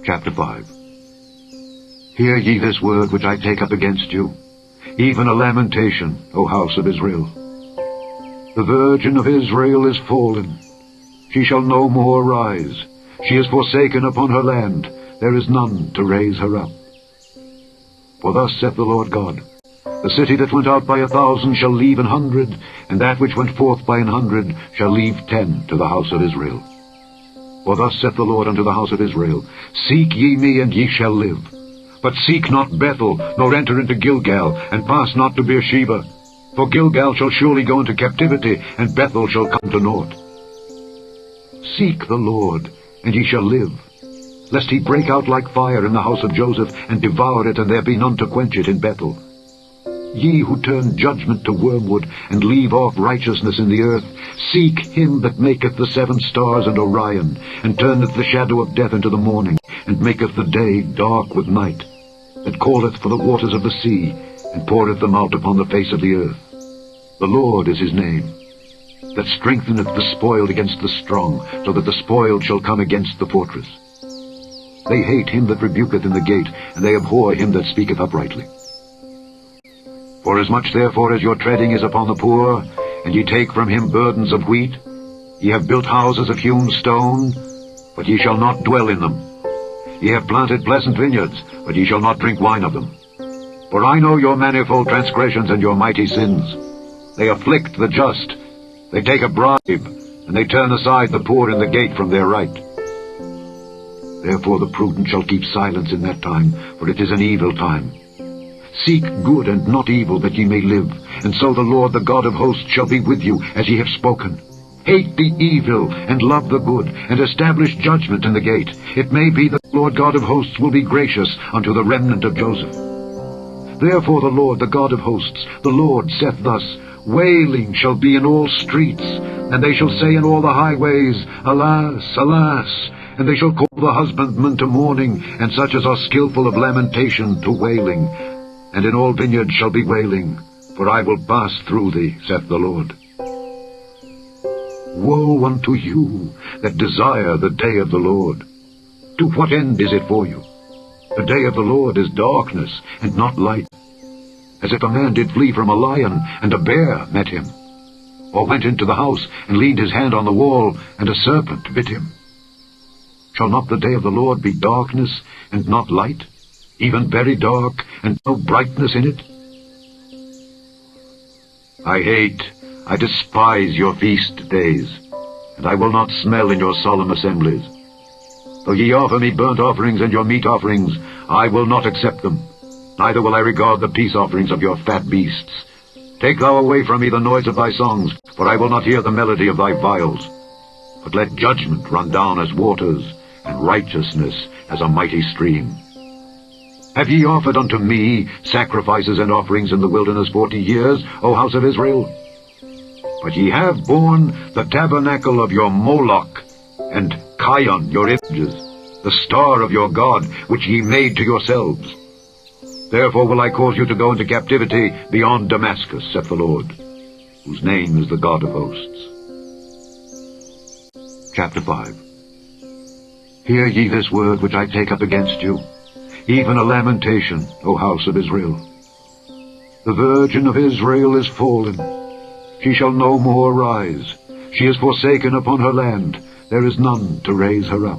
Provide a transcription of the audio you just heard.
Chapter 5. Hear ye this word which I take up against you, even a lamentation, O house of Israel. The virgin of Israel is fallen. She shall no more rise. She is forsaken upon her land. There is none to raise her up. For thus saith the Lord God, the city that went out by 1,000 shall leave 100, and that which went forth by 100 shall leave 10 to the house of Israel. For thus saith the Lord unto the house of Israel, Seek ye me, and ye shall live. But seek not Bethel, nor enter into Gilgal, and pass not to Beersheba. For Gilgal shall surely go into captivity, and Bethel shall come to naught. Seek the Lord, and ye shall live, lest he break out like fire in the house of Joseph, and devour it, and there be none to quench it in Bethel. Ye who turn judgment to wormwood, and leave off righteousness in the earth, seek him that maketh the 7 stars and Orion, and turneth the shadow of death into the morning, and maketh the day dark with night, that calleth for the waters of the sea, and poureth them out upon the face of the earth. The Lord is his name, that strengtheneth the spoiled against the strong, so that the spoiled shall come against the fortress. They hate him that rebuketh in the gate, and they abhor him that speaketh uprightly. Forasmuch therefore as your treading is upon the poor, and ye take from him burdens of wheat, ye have built houses of hewn stone, but ye shall not dwell in them. Ye have planted pleasant vineyards, but ye shall not drink wine of them. For I know your manifold transgressions and your mighty sins. They afflict the just, they take a bribe, and they turn aside the poor in the gate from their right. Therefore the prudent shall keep silence in that time, for it is an evil time. Seek good and not evil, that ye may live, and so the Lord the God of hosts shall be with you, as ye have spoken. Hate the evil, and love the good, and establish judgment in the gate. It may be that the Lord God of hosts will be gracious unto the remnant of Joseph. Therefore the Lord the God of hosts, the Lord saith thus, Wailing shall be in all streets, and they shall say in all the highways, Alas, alas! And they shall call the husbandman to mourning, and such as are skillful of lamentation to wailing. And in all vineyards shall be wailing, for I will pass through thee, saith the Lord. Woe unto you that desire the day of the Lord! To what end is it for you? The day of the Lord is darkness, and not light. As if a man did flee from a lion, and a bear met him. Or went into the house, and leaned his hand on the wall, and a serpent bit him. Shall not the day of the Lord be darkness, and not light? Even very dark, and no brightness in it? I despise your feast days, and I will not smell in your solemn assemblies. Though ye offer me burnt offerings and your meat offerings, I will not accept them, neither will I regard the peace offerings of your fat beasts. Take thou away from me the noise of thy songs, for I will not hear the melody of thy viols. But let judgment run down as waters, and righteousness as a mighty stream. Have ye offered unto me sacrifices and offerings in the wilderness 40 years, O house of Israel? But ye have borne the tabernacle of your Moloch, and Chion your images, the star of your God, which ye made to yourselves. Therefore will I cause you to go into captivity beyond Damascus, saith the Lord, whose name is the God of hosts. Chapter 5. Hear ye this word which I take up against you, even a lamentation, O house of Israel. The virgin of Israel is fallen. She shall no more rise. She is forsaken upon her land. There is none to raise her up.